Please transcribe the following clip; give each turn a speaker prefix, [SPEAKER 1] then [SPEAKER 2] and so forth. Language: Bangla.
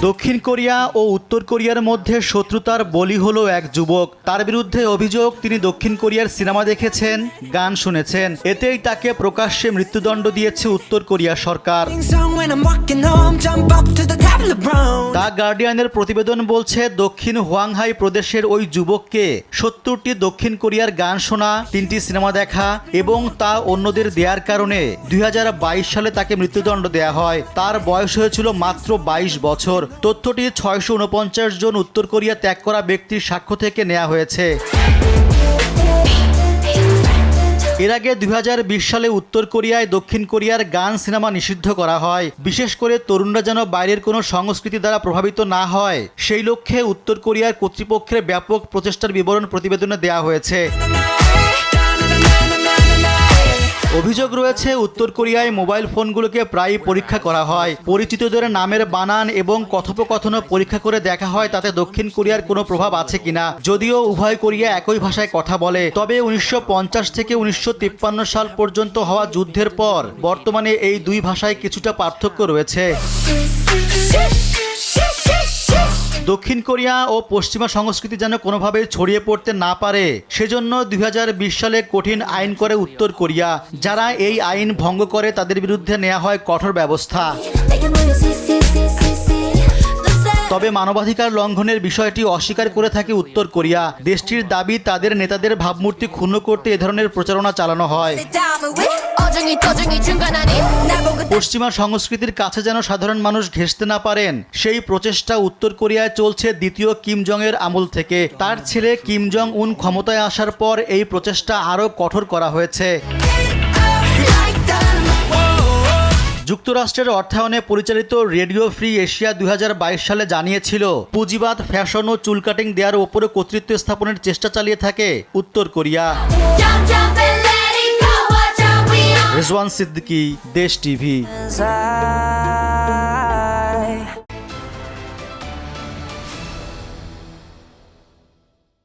[SPEAKER 1] দক্ষিণ কোরিয়া ও উত্তর কোরিয়ার মধ্যে শত্রুতার বলি হলো এক যুবক। তার বিরুদ্ধে অভিযোগ তিনি দক্ষিণ কোরিয়ার সিনেমা দেখেছেন, গান শুনেছেন। এতেই তাকে প্রকাশ্যে মৃত্যুদণ্ড দিয়েছে উত্তর কোরিয়া সরকার। দ্য গার্ডিয়ানের প্রতিবেদন বলছে, দক্ষিণ হোয়াংহাই প্রদেশের ওই যুবককে 70টি দক্ষিণ কোরিয়ার গান শোনা, 3টি সিনেমা দেখা এবং তা অন্যদের দেওয়ার কারণে 2022 সালে তাকে মৃত্যুদণ্ড দেয়া হয়। তার বয়স হয়েছিল মাত্র 22 বছর। তথ্যটি 649 জন উত্তর কোরিয়া ত্যাগ করা ব্যক্তির সাক্ষ্য থেকে নেওয়া হয়েছে। এর আগে 2020 সালে উত্তর কোরিয়ায় দক্ষিণ কোরিয়ার গান সিনেমা নিষিদ্ধ করা হয়। বিশেষ করে তরুণরা যেন বাইরের কোনো সংস্কৃতি দ্বারা প্রভাবিত না হয়, সেই লক্ষ্যে উত্তর কোরিয়ার কর্তৃপক্ষের ব্যাপক প্রচেষ্টার বিবরণ প্রতিবেদনে দেওয়া হয়েছে। অভিযোগ রয়েছে, উত্তর কোরিয়ায় মোবাইল ফোনগুলোকে প্রায় পরীক্ষা করা হয়। পরিচিতদের নামের বানান এবং কথোপকথনও পরীক্ষা করে দেখা হয় তাতে দক্ষিণ কোরিয়ার কোনো প্রভাব আছে কিনা। যদিও উভয় কোরিয়া একই ভাষায় কথা বলে, তবে 1950 থেকে 1953 সাল পর্যন্ত হওয়া যুদ্ধের পর বর্তমানে এই দুই ভাষায় কিছুটা পার্থক্য রয়েছে। দক্ষিণ কোরিয়া ও পশ্চিমা সংস্কৃতি যেন কোনোভাবে ছড়িয়ে পড়তে না পারে, সেজন্য 2020 সালে কঠিন আইন করে উত্তর কোরিয়া। যারা এই আইন ভঙ্গ করে তাদের বিরুদ্ধে নেওয়া হয় কঠোর ব্যবস্থা। তবে মানবাধিকার লঙ্ঘনের বিষয়টি অস্বীকার করে থাকে উত্তর কোরিয়া। দেশটির দাবি, তাদের নেতাদের ভাবমূর্তি ক্ষুণ্ণ করতে এ ধরনের প্রচারণা চালানো হয়। পশ্চিমা সংস্কৃতির কাছে যেন সাধারণ মানুষ ঘেঁষতে না পারেন, সেই প্রচেষ্টা উত্তর কোরিয়ায় চলছে দ্বিতীয় কিম জং এর আমল থেকে। তার ছেলে কিম জং উন ক্ষমতায় আসার পর এই প্রচেষ্টা আরও কঠোর করা হয়েছে। যুক্তরাষ্ট্রের অর্থায়নে পরিচালিত রেডিও ফ্রি এশিয়া 2022 সালে জানিয়েছিল, পুঁজিবাদ, ফ্যাশন ও চুল কাটিং দেওয়ার ওপরে কর্তৃত্ব স্থাপনের চেষ্টা চালিয়ে থাকে উত্তর কোরিয়া। রিজওয়ান সিদ্দিকী, দেশ টিভি।